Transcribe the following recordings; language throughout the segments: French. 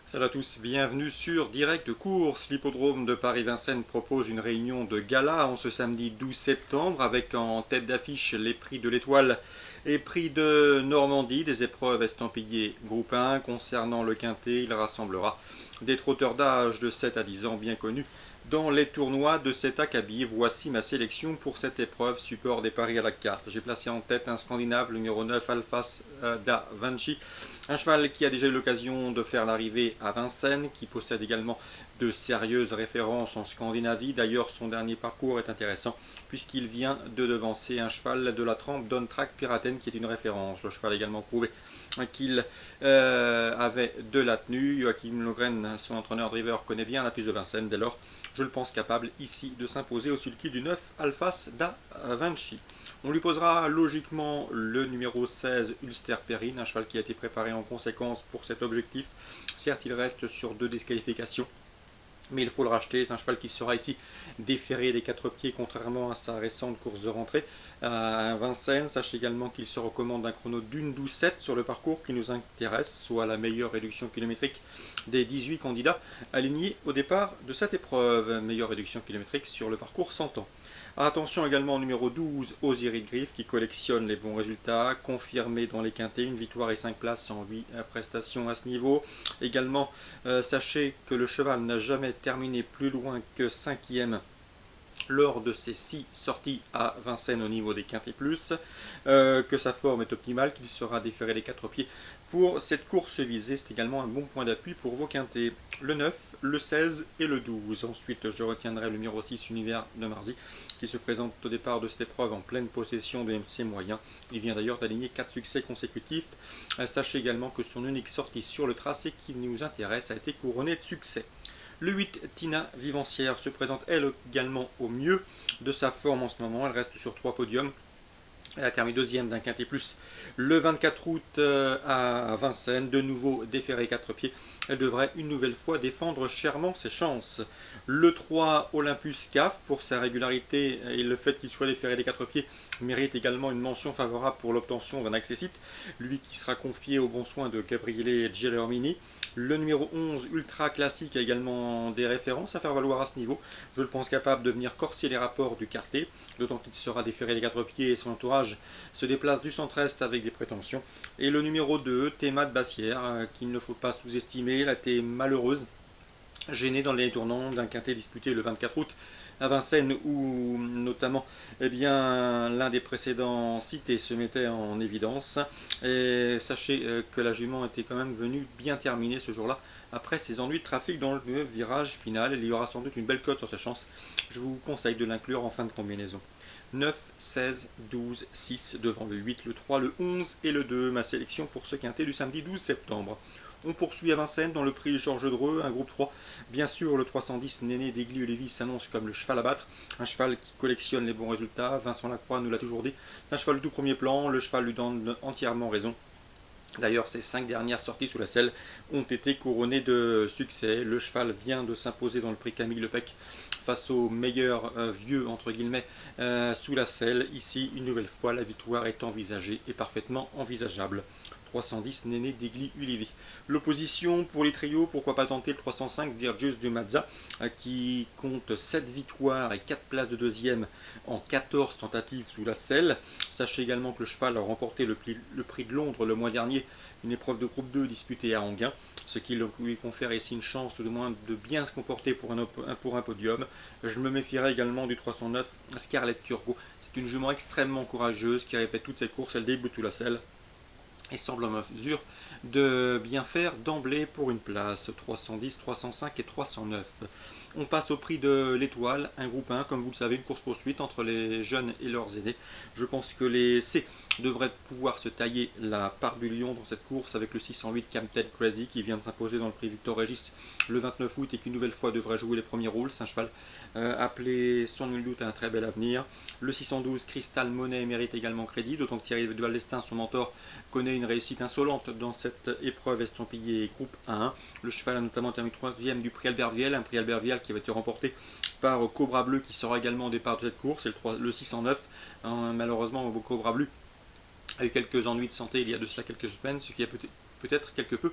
Salut à tous, bienvenue sur Direct Course. L'hippodrome de Paris-Vincennes propose une réunion de gala en ce samedi 12 septembre avec en tête d'affiche les prix de l'Étoile et prix de Normandie, des épreuves estampillées groupe 1. Concernant le quintet, il rassemblera des trotteurs d'âge de 7 à 10 ans bien connus dans les tournois de cet acabit. Voici ma sélection pour cette épreuve, support des paris à la carte. J'ai placé en tête un Scandinave, le numéro 9, Alphas da Vinci, un cheval qui a déjà eu l'occasion de faire l'arrivée à Vincennes, qui possède également de sérieuses références en Scandinavie. D'ailleurs, son dernier parcours est intéressant puisqu'il vient de devancer un cheval de la trempe Track Piraten qui est une référence. Le cheval a également prouvé qu'il avait de la tenue. Joachim Logren, son entraîneur driver, connaît bien la piste de Vincennes. Dès lors, je le pense capable ici de s'imposer au sulky du 9 Alphas da Vinci. On lui posera logiquement le numéro 16 Ulster Perrine, un cheval qui a été préparé en conséquence pour cet objectif. Certes, il reste sur 2 disqualifications, mais il faut le racheter. C'est un cheval qui sera ici déféré des 4 pieds, contrairement à sa récente course de rentrée à Vincennes. Sachez également qu'il se recommande un chrono d'une 12,7 sur le parcours qui nous intéresse, soit la meilleure réduction kilométrique des 18 candidats alignés au départ de cette épreuve. Meilleure réduction kilométrique sur le parcours 100 ans. Attention également au numéro 12, Osiris Griff, qui collectionne les bons résultats, confirmé dans les quintets, une victoire et 5 places en 8 prestations à ce niveau. Également, sachez que le cheval n'a jamais terminé plus loin que 5e lors de ses 6 sorties à Vincennes au niveau des quintés plus, que sa forme est optimale, qu'il sera déféré les 4 pieds pour cette course visée. C'est également un bon point d'appui pour vos quintés. Le 9, le 16 et le 12. Ensuite, je retiendrai le numéro 6, Univers de Marzy, qui se présente au départ de cette épreuve en pleine possession de ses moyens. Il vient d'ailleurs d'aligner 4 succès consécutifs. Sachez également que son unique sortie sur le tracé qui nous intéresse a été couronnée de succès. Le 8, Tina Vivancière, se présente elle également au mieux de sa forme en ce moment. Elle reste sur 3 podiums. Elle a terminé deuxième d'un quintet plus le 24 août à Vincennes. De nouveau déféré 4 pieds. Elle devrait une nouvelle fois défendre chèrement ses chances. Le 3, Olympus CAF, pour sa régularité et le fait qu'il soit déféré des 4 pieds, mérite également une mention favorable pour l'obtention d'un accessite. Lui qui sera confié aux bons soins de Gabriele Gelormini. Le numéro 11, Ultra Classique, a également des références à faire valoir à ce niveau. Je le pense capable de venir corser les rapports du quartet, d'autant qu'il sera déféré des 4 pieds et son entourage se déplace du centre-est avec des prétentions. Et le numéro 2, Théma de Bassière, qu'il ne faut pas sous-estimer. Elle a été malheureuse, gênée dans les tournants d'un quintet disputé le 24 août à Vincennes, où notamment l'un des précédents cités se mettait en évidence. Et sachez que la jument était quand même venue bien terminer ce jour-là après ses ennuis de trafic dans le virage final. Il y aura sans doute une belle cote sur sa chance. Je vous conseille de l'inclure en fin de combinaison. 9, 16, 12, 6 devant le 8, le 3, le 11 et le 2. Ma sélection pour ce quintet du samedi 12 septembre. On poursuit à Vincennes dans le prix Georges Dreux, un groupe 3. Bien sûr, le 310 Néné d'Aigli-Lévis s'annonce comme le cheval à battre. Un cheval qui collectionne les bons résultats. Vincent Lacroix nous l'a toujours dit. C'est un cheval de tout premier plan. Le cheval lui donne entièrement raison. D'ailleurs, ses 5 dernières sorties sous la selle ont été couronnées de succès. Le cheval vient de s'imposer dans le prix Camille Lepec face au meilleur vieux, entre guillemets, sous la selle. Ici, une nouvelle fois, la victoire est envisagée et parfaitement envisageable. 310 Néné d'Aigli Ulivi. L'opposition pour les trios, pourquoi pas tenter le 305 Virgius de Mazza, qui compte 7 victoires et 4 places de deuxième en 14 tentatives sous la selle. Sachez également que le cheval a remporté le prix de Londres le mois dernier, une épreuve de groupe 2 disputée à Anguin, ce qui lui confère ici une chance de moins de bien se comporter pour un podium. Je me méfierai également du 309 Scarlett Turgot. C'est une jument extrêmement courageuse qui répète toutes ses courses, elle débute sous la selle et semble en mesure de bien faire d'emblée pour une place. 310, 305 et 309. On passe au prix de l'Étoile, un groupe 1, comme vous le savez, une course-poursuite entre les jeunes et leurs aînés. Je pense que les C devraient pouvoir se tailler la part du lion dans cette course avec le 608 Camden Crazy qui vient de s'imposer dans le prix Victor Régis le 29 août et qui une nouvelle fois devrait jouer les premiers rôles. C'est un cheval appelé sans nul doute à un très bel avenir. Le 612 Crystal Monet mérite également crédit, d'autant que Thierry de Valdestin, son mentor, connaît une réussite insolente dans cette épreuve estampillée groupe 1. Le cheval a notamment terminé 3e du prix Albert Viel, un prix Albert Viel qui avait été remporté par Cobra Bleu qui sera également au départ de cette course, et le 609. Malheureusement, Cobra Bleu a eu quelques ennuis de santé il y a de cela quelques semaines, ce qui a peut-être quelque peu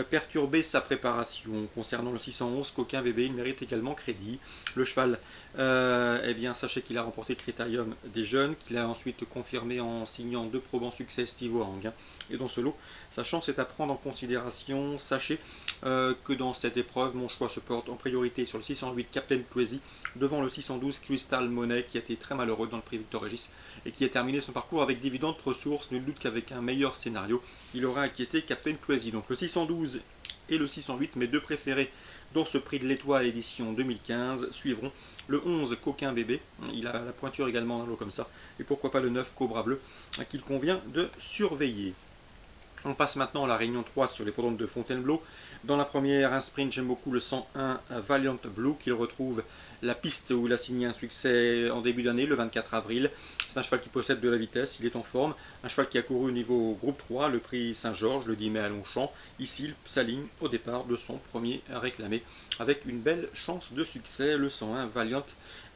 perturber sa préparation. Concernant le 611 Coquin Bébé, il mérite également crédit. Le cheval, eh bien, sachez qu'il a remporté le Critérium des jeunes, qu'il a ensuite confirmé en signant 2 probants succès Steve Wang. Et dans ce lot, sa chance est à prendre en considération. Sachez que dans cette épreuve, mon choix se porte en priorité sur le 608 Captain Crazy, devant le 612 Crystal Monet, qui a été très malheureux dans le prix Victor Régis et qui a terminé son parcours avec d'évidentes ressources. Nul doute qu'avec un meilleur scénario, il aura inquiété Captain Crazy. Donc le 612 et le 608, mes deux préférés dans ce prix de l'Étoile édition 2015, suivront le 11 Coquin Bébé, il a la pointure également dans l'eau comme ça, et pourquoi pas le 9 Cobra Bleu, qu'il convient de surveiller. On passe maintenant à la réunion 3 sur l'hippodrome de Fontainebleau. Dans la première, un sprint, j'aime beaucoup le 101 Valiant Blue, qu'il retrouve la piste où il a signé un succès en début d'année, le 24 avril. C'est un cheval qui possède de la vitesse, il est en forme. Un cheval qui a couru au niveau groupe 3, le prix Saint-Georges, le 10 mai à Longchamp. Ici, il s'aligne au départ de son premier réclamé, avec une belle chance de succès. Le 101 Valiant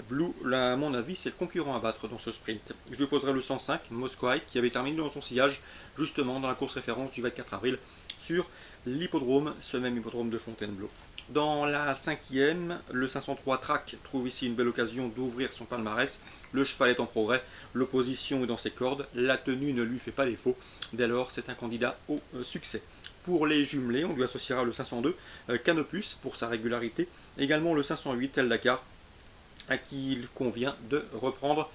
Blue, là, à mon avis, c'est le concurrent à battre dans ce sprint. Je lui poserai le 105 Moscowite, qui avait terminé dans son sillage, justement dans la course référence du 24 avril, sur l'hippodrome, ce même hippodrome de Fontainebleau. Dans la cinquième, le 503 Track trouve ici une belle occasion d'ouvrir son palmarès. Le cheval est en progrès, l'opposition est dans ses cordes, la tenue ne lui fait pas défaut. Dès lors, c'est un candidat au succès. Pour les jumelés, on lui associera le 502 Canopus pour sa régularité, également le 508 El Dakar, à qui il convient de reprendre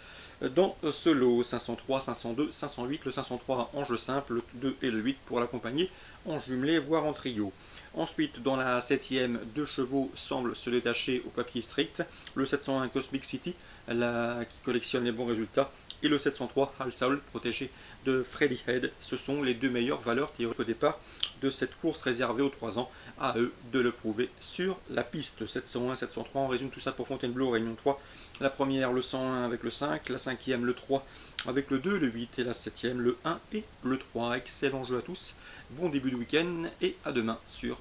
dans ce lot. 503, 502, 508, le 503 en jeu simple, le 2 et le 8 pour l'accompagner en jumelé, voire en trio. Ensuite, dans la 7e, 2 chevaux semblent se détacher au papier strict. Le 701 Cosmic City, qui collectionne les bons résultats, et le 703 Al Saul, protégé de Freddy Head. Ce sont les 2 meilleures valeurs théoriques au départ de cette course réservée aux 3 ans. À eux de le prouver sur la piste. 701, 703, on résume tout ça pour Fontainebleau, réunion 3. La première, le 101 avec le 5, la 5e, le 3 avec le 2, le 8 et la 7e, le 1 et le 3. Excellent jeu à tous, bon début de week-end et à demain sur